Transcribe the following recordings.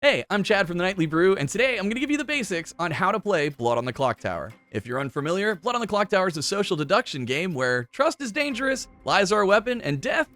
Hey, I'm Chad from the Knightly Brew, and today I'm going to give you the basics on how to play Blood on the Clocktower. If you're unfamiliar, Blood on the Clocktower is a social deduction game where trust is dangerous, lies are a weapon, and death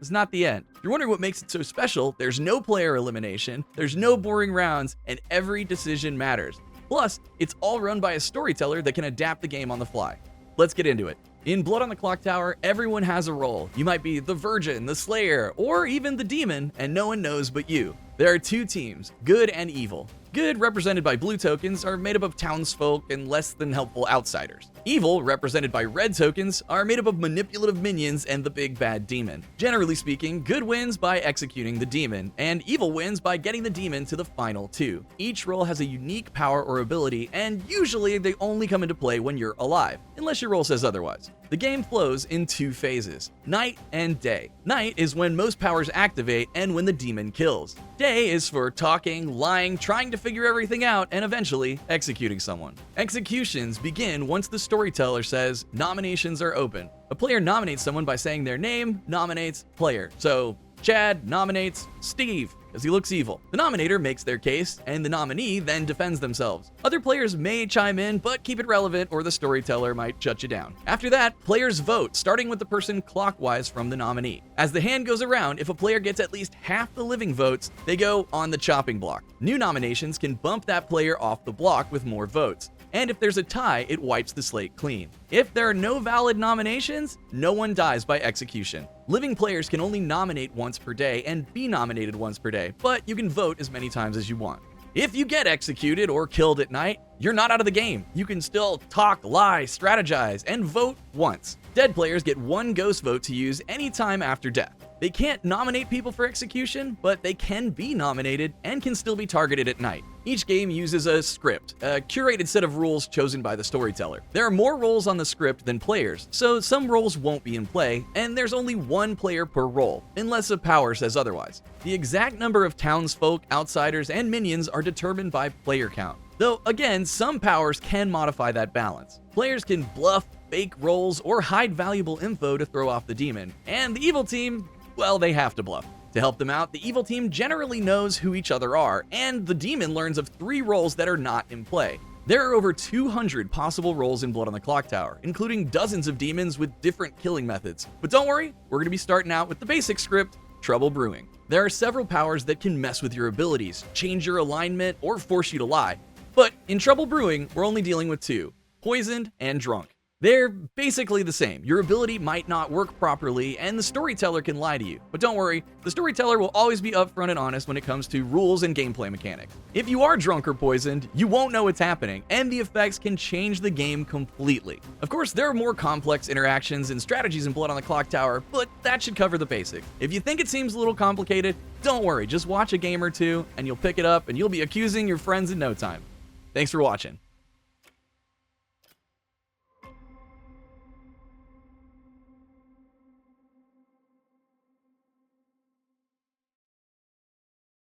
is not the end. If you're wondering what makes it so special, there's no player elimination, there's no boring rounds, and every decision matters. Plus, it's all run by a storyteller that can adapt the game on the fly. Let's get into it. In Blood on the Clocktower, everyone has a role. You might be the Virgin, the Slayer, or even the Demon, and no one knows but you. There are two teams, good and evil. Good, represented by blue tokens, are made up of townsfolk and less than helpful outsiders. Evil, represented by red tokens, are made up of manipulative minions and the big bad demon. Generally speaking, good wins by executing the demon, and evil wins by getting the demon to the final two. Each role has a unique power or ability, and usually they only come into play when you're alive, unless your role says otherwise. The game flows in two phases, night and day. Night is when most powers activate and when the demon kills. Day is for talking, lying, trying to figure everything out, and eventually executing someone. Executions begin once the storyteller says nominations are open. A player nominates someone by saying their name, nominates player. So Chad nominates Steve, because he looks evil. The nominator makes their case, and the nominee then defends themselves. Other players may chime in, but keep it relevant or the storyteller might shut you down. After that, players vote, starting with the person clockwise from the nominee. As the hand goes around, if a player gets at least half the living votes, they go on the chopping block. New nominations can bump that player off the block with more votes. And if there's a tie, it wipes the slate clean. If there are no valid nominations, no one dies by execution. Living players can only nominate once per day and be nominated once per day, but you can vote as many times as you want. If you get executed or killed at night, you're not out of the game. You can still talk, lie, strategize, and vote once. Dead players get one ghost vote to use anytime after death. They can't nominate people for execution, but they can be nominated and can still be targeted at night. Each game uses a script, a curated set of rules chosen by the storyteller. There are more roles on the script than players, so some roles won't be in play, and there's only one player per role, unless a power says otherwise. The exact number of townsfolk, outsiders, and minions are determined by player count. Though, again, some powers can modify that balance. Players can bluff, fake rolls, or hide valuable info to throw off the demon, and the evil team, well, they have to bluff. To help them out, the evil team generally knows who each other are, and the demon learns of 3 roles that are not in play. There are over 200 possible roles in Blood on the Clocktower, including dozens of demons with different killing methods. But don't worry, we're going to be starting out with the basic script, Trouble Brewing. There are several powers that can mess with your abilities, change your alignment, or force you to lie. But in Trouble Brewing, we're only dealing with 2, Poisoned and Drunk. They're basically the same. Your ability might not work properly, and the storyteller can lie to you. But don't worry, the storyteller will always be upfront and honest when it comes to rules and gameplay mechanics. If you are drunk or poisoned, you won't know what's happening, and the effects can change the game completely. Of course, there are more complex interactions and strategies in Blood on the Clocktower, but that should cover the basics. If you think it seems a little complicated, don't worry, just watch a game or two, and you'll pick it up, and you'll be accusing your friends in no time. Thanks for watching.